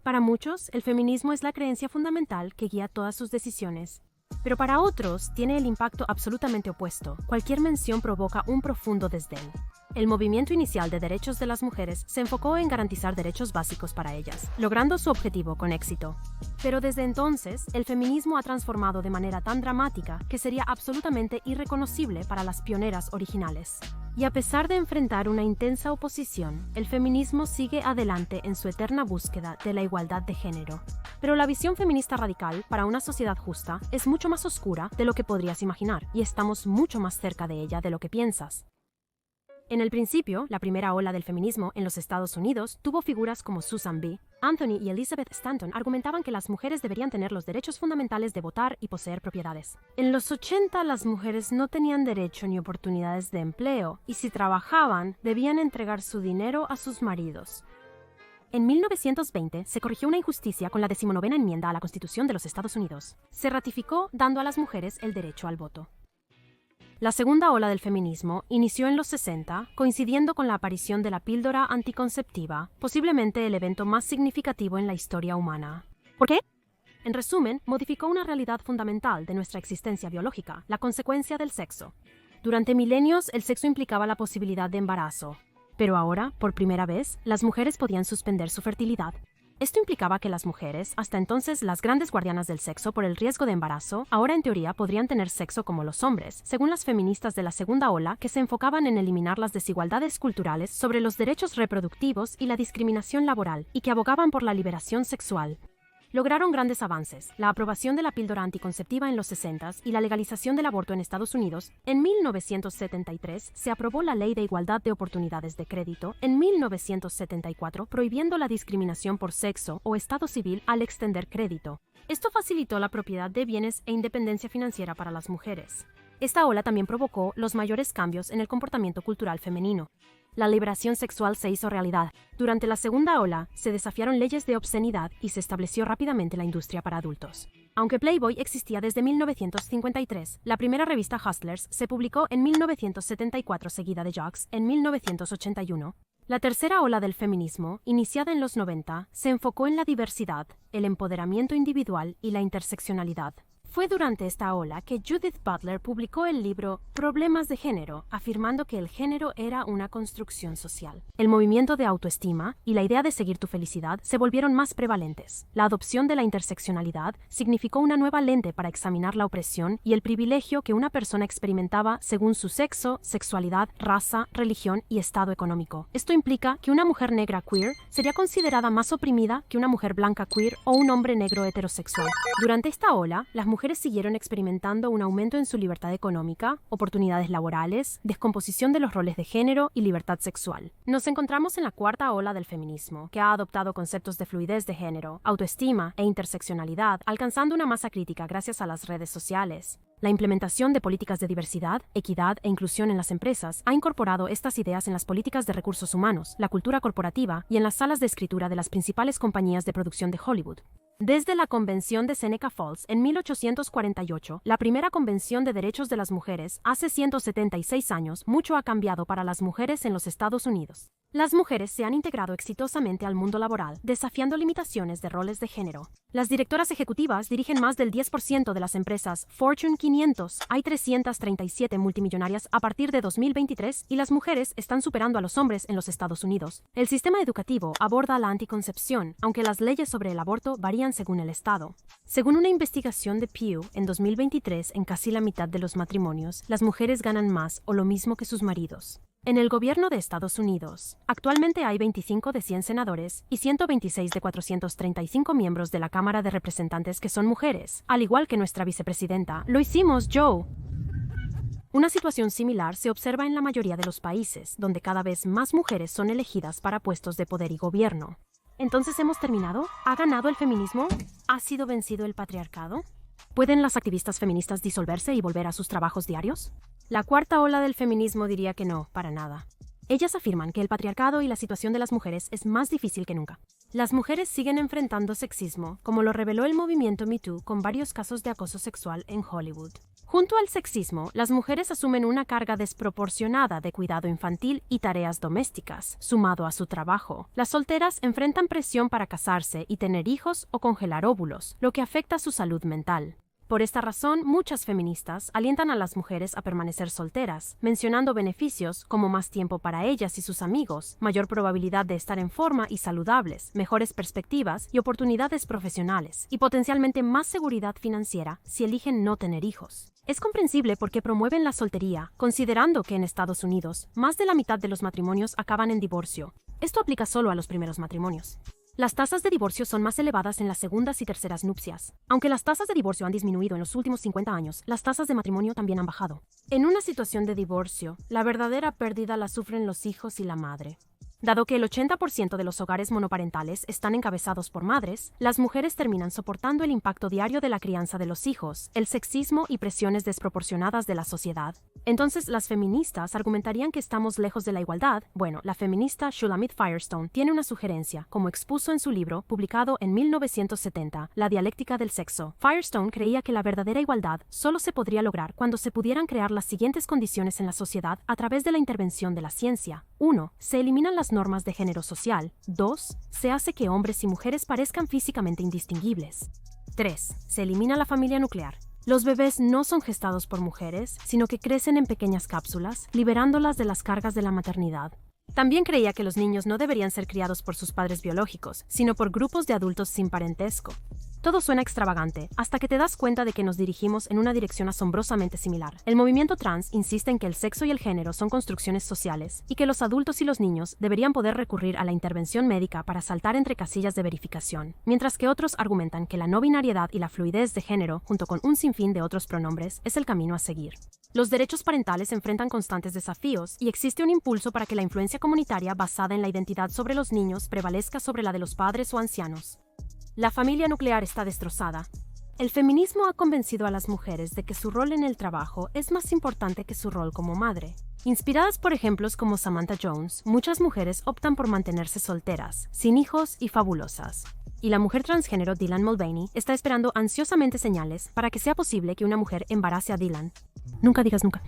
Para muchos, el feminismo es la creencia fundamental que guía todas sus decisiones. Pero para otros, tiene el impacto absolutamente opuesto. Cualquier mención provoca un profundo desdén. El movimiento inicial de derechos de las mujeres se enfocó en garantizar derechos básicos para ellas, logrando su objetivo con éxito. Pero desde entonces, el feminismo ha transformado de manera tan dramática que sería absolutamente irreconocible para las pioneras originales. Y a pesar de enfrentar una intensa oposición, el feminismo sigue adelante en su eterna búsqueda de la igualdad de género. Pero la visión feminista radical para una sociedad justa es mucho más oscura de lo que podrías imaginar, y estamos mucho más cerca de ella de lo que piensas. En el principio, la primera ola del feminismo en los Estados Unidos tuvo figuras como Susan B. Anthony y Elizabeth Stanton argumentaban que las mujeres deberían tener los derechos fundamentales de votar y poseer propiedades. En los 80, las mujeres no tenían derecho ni oportunidades de empleo, y si trabajaban, debían entregar su dinero a sus maridos. En 1920 se corrigió una injusticia con la 19ª enmienda a la Constitución de los Estados Unidos. Se ratificó dando a las mujeres el derecho al voto. La segunda ola del feminismo inició en los 60, coincidiendo con la aparición de la píldora anticonceptiva, posiblemente el evento más significativo en la historia humana. ¿Por qué? En resumen, modificó una realidad fundamental de nuestra existencia biológica, la consecuencia del sexo. Durante milenios, el sexo implicaba la posibilidad de embarazo. Pero ahora, por primera vez, las mujeres podían suspender su fertilidad. Esto implicaba que las mujeres, hasta entonces las grandes guardianas del sexo por el riesgo de embarazo, ahora en teoría podrían tener sexo como los hombres, según las feministas de la segunda ola que se enfocaban en eliminar las desigualdades culturales sobre los derechos reproductivos y la discriminación laboral, y que abogaban por la liberación sexual. Lograron grandes avances, la aprobación de la píldora anticonceptiva en los 60s y la legalización del aborto en Estados Unidos. En 1973 se aprobó la Ley de Igualdad de Oportunidades de Crédito, en 1974 prohibiendo la discriminación por sexo o estado civil al extender crédito. Esto facilitó la propiedad de bienes e independencia financiera para las mujeres. Esta ola también provocó los mayores cambios en el comportamiento cultural femenino. La liberación sexual se hizo realidad. Durante la segunda ola, se desafiaron leyes de obscenidad y se estableció rápidamente la industria para adultos. Aunque Playboy existía desde 1953, la primera revista Hustlers se publicó en 1974, seguida de Jocks en 1981. La tercera ola del feminismo, iniciada en los 90, se enfocó en la diversidad, el empoderamiento individual y la interseccionalidad. Fue durante esta ola que Judith Butler publicó el libro Problemas de Género, afirmando que el género era una construcción social. El movimiento de autoestima y la idea de seguir tu felicidad se volvieron más prevalentes. La adopción de la interseccionalidad significó una nueva lente para examinar la opresión y el privilegio que una persona experimentaba según su sexo, sexualidad, raza, religión y estado económico. Esto implica que una mujer negra queer sería considerada más oprimida que una mujer blanca queer o un hombre negro heterosexual. Durante esta ola, las mujeres siguieron experimentando un aumento en su libertad económica, oportunidades laborales, descomposición de los roles de género y libertad sexual. Nos encontramos en la cuarta ola del feminismo, que ha adoptado conceptos de fluidez de género, autoestima e interseccionalidad, alcanzando una masa crítica gracias a las redes sociales. La implementación de políticas de diversidad, equidad e inclusión en las empresas ha incorporado estas ideas en las políticas de recursos humanos, la cultura corporativa y en las salas de escritura de las principales compañías de producción de Hollywood. Desde la Convención de Seneca Falls en 1848, la primera convención de derechos de las mujeres, hace 176 años, mucho ha cambiado para las mujeres en los Estados Unidos. Las mujeres se han integrado exitosamente al mundo laboral, desafiando limitaciones de roles de género. Las directoras ejecutivas dirigen más del 10% de las empresas Fortune 500. Hay 337 multimillonarias a partir de 2023 y las mujeres están superando a los hombres en los Estados Unidos. El sistema educativo aborda la anticoncepción, aunque las leyes sobre el aborto varían según el estado. Según una investigación de Pew, en 2023, en casi la mitad de los matrimonios, las mujeres ganan más o lo mismo que sus maridos. En el gobierno de Estados Unidos, actualmente hay 25 de 100 senadores y 126 de 435 miembros de la Cámara de Representantes que son mujeres, al igual que nuestra vicepresidenta. ¡Lo hicimos, Joe! Una situación similar se observa en la mayoría de los países, donde cada vez más mujeres son elegidas para puestos de poder y gobierno. ¿Entonces hemos terminado? ¿Ha ganado el feminismo? ¿Ha sido vencido el patriarcado? ¿Pueden las activistas feministas disolverse y volver a sus trabajos diarios? La cuarta ola del feminismo diría que no, para nada. Ellas afirman que el patriarcado y la situación de las mujeres es más difícil que nunca. Las mujeres siguen enfrentando sexismo, como lo reveló el movimiento Me Too con varios casos de acoso sexual en Hollywood. Junto al sexismo, las mujeres asumen una carga desproporcionada de cuidado infantil y tareas domésticas, sumado a su trabajo. Las solteras enfrentan presión para casarse y tener hijos o congelar óvulos, lo que afecta su salud mental. Por esta razón, muchas feministas alientan a las mujeres a permanecer solteras, mencionando beneficios como más tiempo para ellas y sus amigos, mayor probabilidad de estar en forma y saludables, mejores perspectivas y oportunidades profesionales, y potencialmente más seguridad financiera si eligen no tener hijos. Es comprensible por qué promueven la soltería, considerando que en Estados Unidos, más de la mitad de los matrimonios acaban en divorcio. Esto aplica solo a los primeros matrimonios. Las tasas de divorcio son más elevadas en las segundas y terceras nupcias. Aunque las tasas de divorcio han disminuido en los últimos 50 años, las tasas de matrimonio también han bajado. En una situación de divorcio, la verdadera pérdida la sufren los hijos y la madre. Dado que el 80% de los hogares monoparentales están encabezados por madres, las mujeres terminan soportando el impacto diario de la crianza de los hijos, el sexismo y presiones desproporcionadas de la sociedad. Entonces, las feministas argumentarían que estamos lejos de la igualdad. Bueno, la feminista Shulamit Firestone tiene una sugerencia, como expuso en su libro, publicado en 1970, La dialéctica del sexo. Firestone creía que la verdadera igualdad solo se podría lograr cuando se pudieran crear las siguientes condiciones en la sociedad a través de la intervención de la ciencia. 1. Se eliminan las normas de género social. 2. Se hace que hombres y mujeres parezcan físicamente indistinguibles. 3. Se elimina la familia nuclear. Los bebés no son gestados por mujeres, sino que crecen en pequeñas cápsulas, liberándolas de las cargas de la maternidad. También creía que los niños no deberían ser criados por sus padres biológicos, sino por grupos de adultos sin parentesco. Todo suena extravagante, hasta que te das cuenta de que nos dirigimos en una dirección asombrosamente similar. El movimiento trans insiste en que el sexo y el género son construcciones sociales, y que los adultos y los niños deberían poder recurrir a la intervención médica para saltar entre casillas de verificación, mientras que otros argumentan que la no binariedad y la fluidez de género, junto con un sinfín de otros pronombres, es el camino a seguir. Los derechos parentales enfrentan constantes desafíos, y existe un impulso para que la influencia comunitaria basada en la identidad sobre los niños prevalezca sobre la de los padres o ancianos. La familia nuclear está destrozada. El feminismo ha convencido a las mujeres de que su rol en el trabajo es más importante que su rol como madre. Inspiradas por ejemplos como Samantha Jones, muchas mujeres optan por mantenerse solteras, sin hijos y fabulosas. Y la mujer transgénero Dylan Mulvaney está esperando ansiosamente señales para que sea posible que una mujer embarace a Dylan. Nunca digas nunca.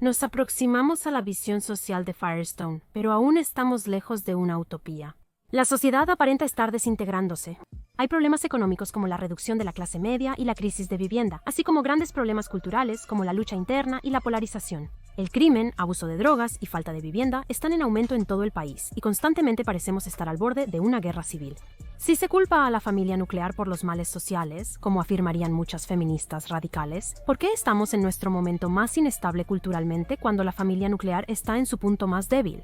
Nos aproximamos a la visión social de Firestone, pero aún estamos lejos de una utopía. La sociedad aparenta estar desintegrándose. Hay problemas económicos como la reducción de la clase media y la crisis de vivienda, así como grandes problemas culturales como la lucha interna y la polarización. El crimen, abuso de drogas y falta de vivienda están en aumento en todo el país y constantemente parecemos estar al borde de una guerra civil. Si se culpa a la familia nuclear por los males sociales, como afirmarían muchas feministas radicales, ¿por qué estamos en nuestro momento más inestable culturalmente cuando la familia nuclear está en su punto más débil?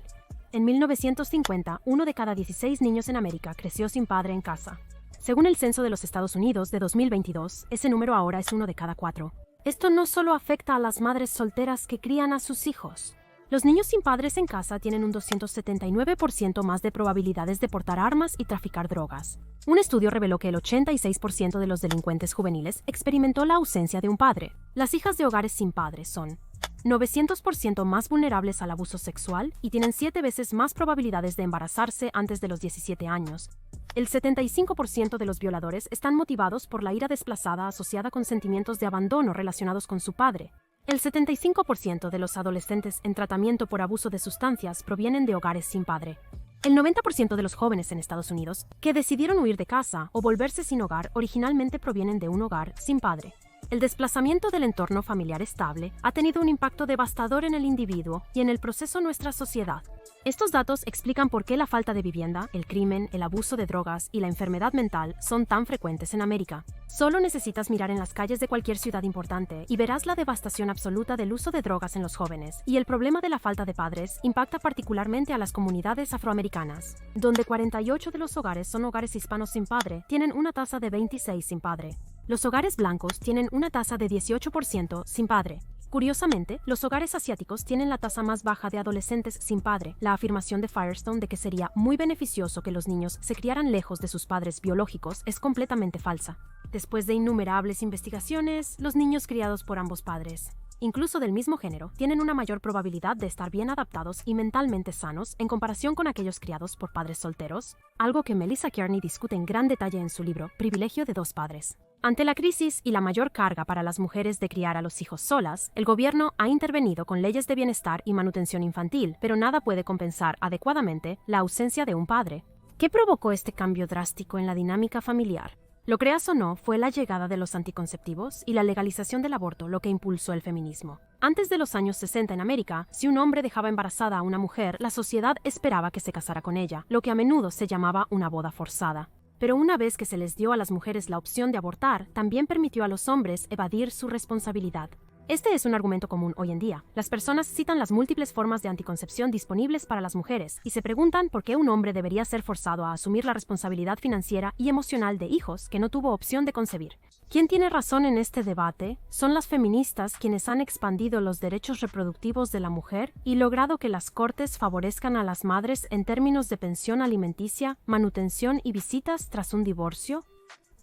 En 1950, 1 de cada 16 niños en América creció sin padre en casa. Según el Censo de los Estados Unidos de 2022, ese número ahora es 1 de cada 4. Esto no solo afecta a las madres solteras que crían a sus hijos. Los niños sin padres en casa tienen un 279% más de probabilidades de portar armas y traficar drogas. Un estudio reveló que el 86% de los delincuentes juveniles experimentó la ausencia de un padre. Las hijas de hogares sin padres son 900% más vulnerables al abuso sexual y tienen 7 veces más probabilidades de embarazarse antes de los 17 años. El 75% de los violadores están motivados por la ira desplazada asociada con sentimientos de abandono relacionados con su padre. El 75% de los adolescentes en tratamiento por abuso de sustancias provienen de hogares sin padre. El 90% de los jóvenes en Estados Unidos que decidieron huir de casa o volverse sin hogar originalmente provienen de un hogar sin padre. El desplazamiento del entorno familiar estable ha tenido un impacto devastador en el individuo y en el proceso de nuestra sociedad. Estos datos explican por qué la falta de vivienda, el crimen, el abuso de drogas y la enfermedad mental son tan frecuentes en América. Solo necesitas mirar en las calles de cualquier ciudad importante y verás la devastación absoluta del uso de drogas en los jóvenes, y el problema de la falta de padres impacta particularmente a las comunidades afroamericanas, donde 48 de los hogares son hogares hispanos sin padre, tienen una tasa de 26 sin padre. Los hogares blancos tienen una tasa de 18% sin padre. Curiosamente, los hogares asiáticos tienen la tasa más baja de adolescentes sin padre. La afirmación de Firestone de que sería muy beneficioso que los niños se criaran lejos de sus padres biológicos es completamente falsa. Después de innumerables investigaciones, los niños criados por ambos padres, incluso del mismo género, tienen una mayor probabilidad de estar bien adaptados y mentalmente sanos en comparación con aquellos criados por padres solteros, algo que Melissa Kearney discute en gran detalle en su libro Privilegio de dos padres. Ante la crisis y la mayor carga para las mujeres de criar a los hijos solas, el gobierno ha intervenido con leyes de bienestar y manutención infantil, pero nada puede compensar adecuadamente la ausencia de un padre. ¿Qué provocó este cambio drástico en la dinámica familiar? Lo creas o no, fue la llegada de los anticonceptivos y la legalización del aborto lo que impulsó el feminismo. Antes de los años 60 en América, si un hombre dejaba embarazada a una mujer, la sociedad esperaba que se casara con ella, lo que a menudo se llamaba una boda forzada. Pero una vez que se les dio a las mujeres la opción de abortar, también permitió a los hombres evadir su responsabilidad. Este es un argumento común hoy en día. Las personas citan las múltiples formas de anticoncepción disponibles para las mujeres y se preguntan por qué un hombre debería ser forzado a asumir la responsabilidad financiera y emocional de hijos que no tuvo opción de concebir. ¿Quién tiene razón en este debate? Son las feministas quienes han expandido los derechos reproductivos de la mujer y logrado que las cortes favorezcan a las madres en términos de pensión alimenticia, manutención y visitas tras un divorcio.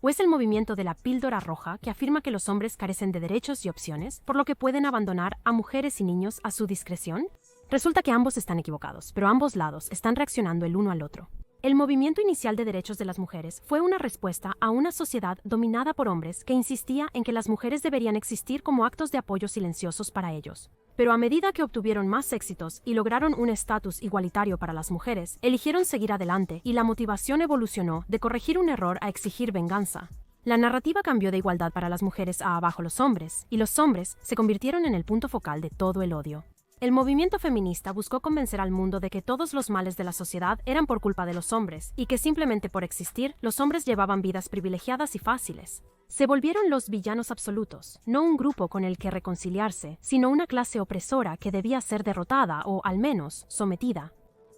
¿O es el movimiento de la píldora roja que afirma que los hombres carecen de derechos y opciones, por lo que pueden abandonar a mujeres y niños a su discreción? Resulta que ambos están equivocados, pero ambos lados están reaccionando el uno al otro. El movimiento inicial de derechos de las mujeres fue una respuesta a una sociedad dominada por hombres que insistía en que las mujeres deberían existir como actos de apoyo silenciosos para ellos. Pero a medida que obtuvieron más éxitos y lograron un estatus igualitario para las mujeres, eligieron seguir adelante y la motivación evolucionó de corregir un error a exigir venganza. La narrativa cambió de igualdad para las mujeres a abajo los hombres, y los hombres se convirtieron en el punto focal de todo el odio. El movimiento feminista buscó convencer al mundo de que todos los males de la sociedad eran por culpa de los hombres y que simplemente por existir, los hombres llevaban vidas privilegiadas y fáciles. Se volvieron los villanos absolutos, no un grupo con el que reconciliarse, sino una clase opresora que debía ser derrotada o, al menos, sometida.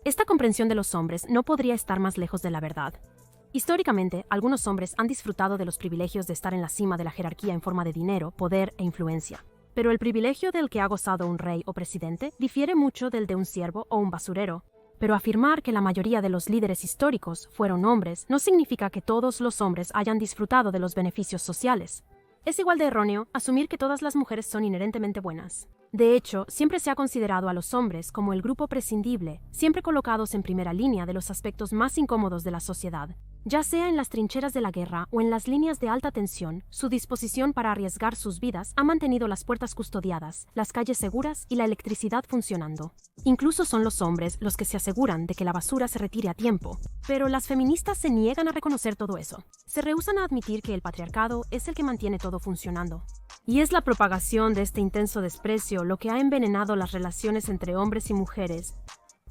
Esta comprensión de los hombres no podría estar más lejos de la verdad. Históricamente, algunos hombres han disfrutado de los privilegios de estar en la cima de la jerarquía en forma de dinero, poder e influencia. Pero el privilegio del que ha gozado un rey o presidente difiere mucho del de un siervo o un basurero. Pero afirmar que la mayoría de los líderes históricos fueron hombres no significa que todos los hombres hayan disfrutado de los beneficios sociales. Es igual de erróneo asumir que todas las mujeres son inherentemente buenas. De hecho, siempre se ha considerado a los hombres como el grupo prescindible, siempre colocados en primera línea de los aspectos más incómodos de la sociedad. Ya sea en las trincheras de la guerra o en las líneas de alta tensión, su disposición para arriesgar sus vidas ha mantenido las puertas custodiadas, las calles seguras y la electricidad funcionando. Incluso son los hombres los que se aseguran de que la basura se retire a tiempo. Pero las feministas se niegan a reconocer todo eso. Se rehúsan a admitir que el patriarcado es el que mantiene todo funcionando. Y es la propagación de este intenso desprecio lo que ha envenenado las relaciones entre hombres y mujeres.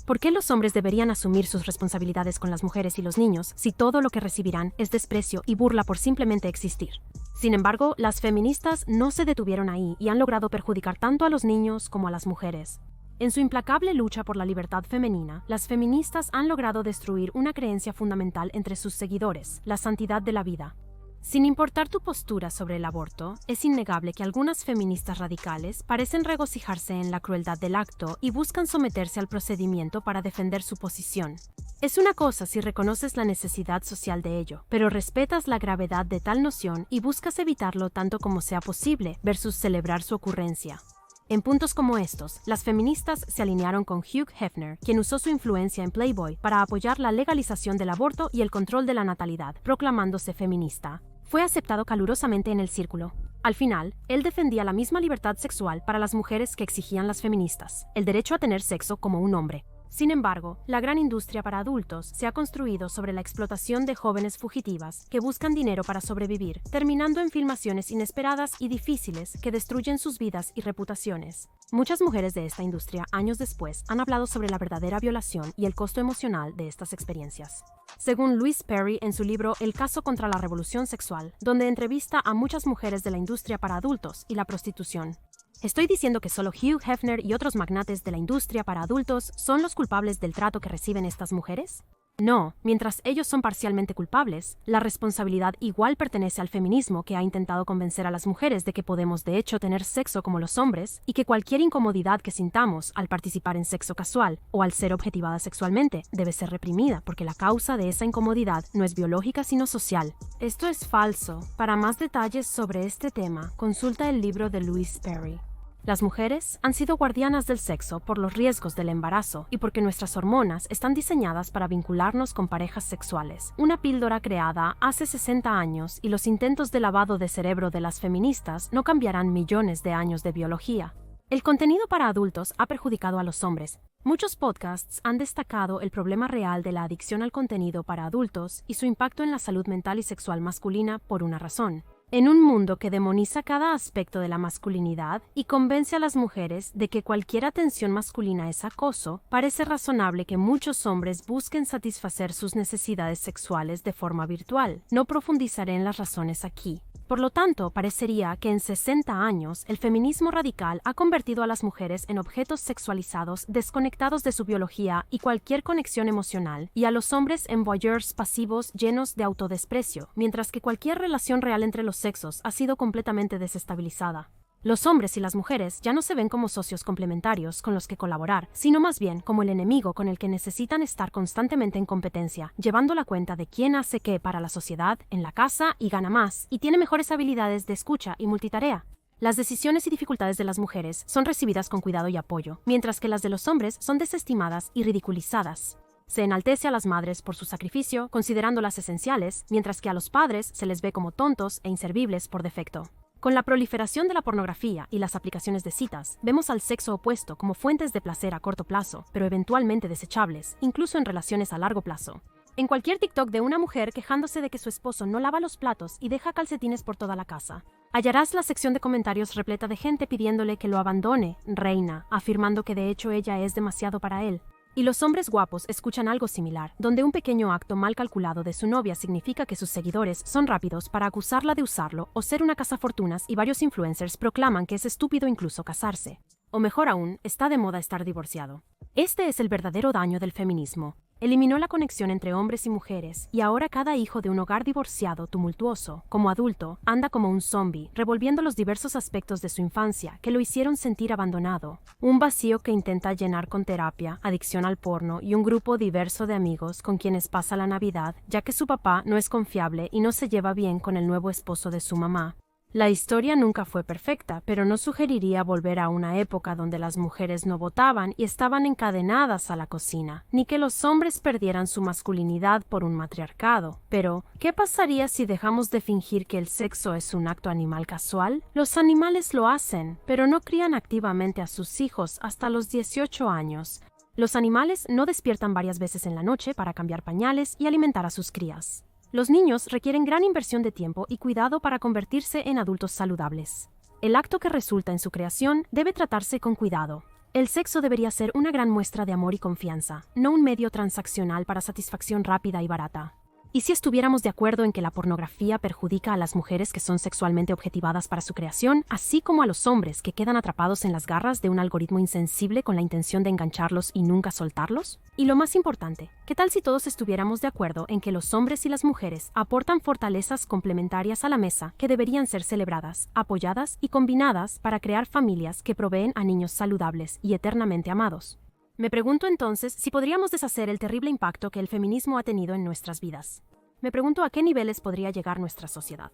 ¿Por qué los hombres deberían asumir sus responsabilidades con las mujeres y los niños si todo lo que recibirán es desprecio y burla por simplemente existir? Sin embargo, las feministas no se detuvieron ahí y han logrado perjudicar tanto a los niños como a las mujeres. En su implacable lucha por la libertad femenina, las feministas han logrado destruir una creencia fundamental entre sus seguidores, la santidad de la vida. Sin importar tu postura sobre el aborto, es innegable que algunas feministas radicales parecen regocijarse en la crueldad del acto y buscan someterse al procedimiento para defender su posición. Es una cosa si reconoces la necesidad social de ello, pero respetas la gravedad de tal noción y buscas evitarlo tanto como sea posible versus celebrar su ocurrencia. En puntos como estos, las feministas se alinearon con Hugh Hefner, quien usó su influencia en Playboy para apoyar la legalización del aborto y el control de la natalidad, proclamándose feminista. Fue aceptado calurosamente en el círculo. Al final, él defendía la misma libertad sexual para las mujeres que exigían las feministas, el derecho a tener sexo como un hombre. Sin embargo, la gran industria para adultos se ha construido sobre la explotación de jóvenes fugitivas que buscan dinero para sobrevivir, terminando en filmaciones inesperadas y difíciles que destruyen sus vidas y reputaciones. Muchas mujeres de esta industria, años después, han hablado sobre la verdadera violación y el costo emocional de estas experiencias. Según Louise Perry en su libro El caso contra la revolución sexual, donde entrevista a muchas mujeres de la industria para adultos y la prostitución. ¿Estoy diciendo que solo Hugh Hefner y otros magnates de la industria para adultos son los culpables del trato que reciben estas mujeres? No, mientras ellos son parcialmente culpables, la responsabilidad igual pertenece al feminismo que ha intentado convencer a las mujeres de que podemos de hecho tener sexo como los hombres y que cualquier incomodidad que sintamos al participar en sexo casual o al ser objetivada sexualmente debe ser reprimida porque la causa de esa incomodidad no es biológica sino social. Esto es falso. Para más detalles sobre este tema, consulta el libro de Louise Perry. Las mujeres han sido guardianas del sexo por los riesgos del embarazo y porque nuestras hormonas están diseñadas para vincularnos con parejas sexuales. Una píldora creada hace 60 años y los intentos de lavado de cerebro de las feministas no cambiarán millones de años de biología. El contenido para adultos ha perjudicado a los hombres. Muchos podcasts han destacado el problema real de la adicción al contenido para adultos y su impacto en la salud mental y sexual masculina por una razón. En un mundo que demoniza cada aspecto de la masculinidad y convence a las mujeres de que cualquier atención masculina es acoso, parece razonable que muchos hombres busquen satisfacer sus necesidades sexuales de forma virtual. No profundizaré en las razones aquí. Por lo tanto, parecería que en 60 años el feminismo radical ha convertido a las mujeres en objetos sexualizados desconectados de su biología y cualquier conexión emocional, y a los hombres en voyeurs pasivos llenos de autodesprecio, mientras que cualquier relación real entre los sexos ha sido completamente desestabilizada. Los hombres y las mujeres ya no se ven como socios complementarios con los que colaborar, sino más bien como el enemigo con el que necesitan estar constantemente en competencia, llevando la cuenta de quién hace qué para la sociedad, en la casa y gana más, y tiene mejores habilidades de escucha y multitarea. Las decisiones y dificultades de las mujeres son recibidas con cuidado y apoyo, mientras que las de los hombres son desestimadas y ridiculizadas. Se enaltece a las madres por su sacrificio, considerándolas esenciales, mientras que a los padres se les ve como tontos e inservibles por defecto. Con la proliferación de la pornografía y las aplicaciones de citas, vemos al sexo opuesto como fuentes de placer a corto plazo, pero eventualmente desechables, incluso en relaciones a largo plazo. En cualquier TikTok de una mujer quejándose de que su esposo no lava los platos y deja calcetines por toda la casa, hallarás la sección de comentarios repleta de gente pidiéndole que lo abandone, reina, afirmando que de hecho ella es demasiado para él. Y los hombres guapos escuchan algo similar, donde un pequeño acto mal calculado de su novia significa que sus seguidores son rápidos para acusarla de usarlo o ser una cazafortunas, y varios influencers proclaman que es estúpido incluso casarse. O mejor aún, está de moda estar divorciado. Este es el verdadero daño del feminismo. Eliminó la conexión entre hombres y mujeres, y ahora cada hijo de un hogar divorciado tumultuoso, como adulto, anda como un zombie, revolviendo los diversos aspectos de su infancia que lo hicieron sentir abandonado. Un vacío que intenta llenar con terapia, adicción al porno y un grupo diverso de amigos con quienes pasa la Navidad, ya que su papá no es confiable y no se lleva bien con el nuevo esposo de su mamá. La historia nunca fue perfecta, pero no sugeriría volver a una época donde las mujeres no votaban y estaban encadenadas a la cocina, ni que los hombres perdieran su masculinidad por un matriarcado. Pero, ¿qué pasaría si dejamos de fingir que el sexo es un acto animal casual? Los animales lo hacen, pero no crían activamente a sus hijos hasta los 18 años. Los animales no despiertan varias veces en la noche para cambiar pañales y alimentar a sus crías. Los niños requieren gran inversión de tiempo y cuidado para convertirse en adultos saludables. El acto que resulta en su creación debe tratarse con cuidado. El sexo debería ser una gran muestra de amor y confianza, no un medio transaccional para satisfacción rápida y barata. ¿Y si estuviéramos de acuerdo en que la pornografía perjudica a las mujeres que son sexualmente objetivadas para su creación, así como a los hombres que quedan atrapados en las garras de un algoritmo insensible con la intención de engancharlos y nunca soltarlos? Y lo más importante, ¿qué tal si todos estuviéramos de acuerdo en que los hombres y las mujeres aportan fortalezas complementarias a la mesa que deberían ser celebradas, apoyadas y combinadas para crear familias que proveen a niños saludables y eternamente amados? Me pregunto entonces si podríamos deshacer el terrible impacto que el feminismo ha tenido en nuestras vidas. Me pregunto a qué niveles podría llegar nuestra sociedad.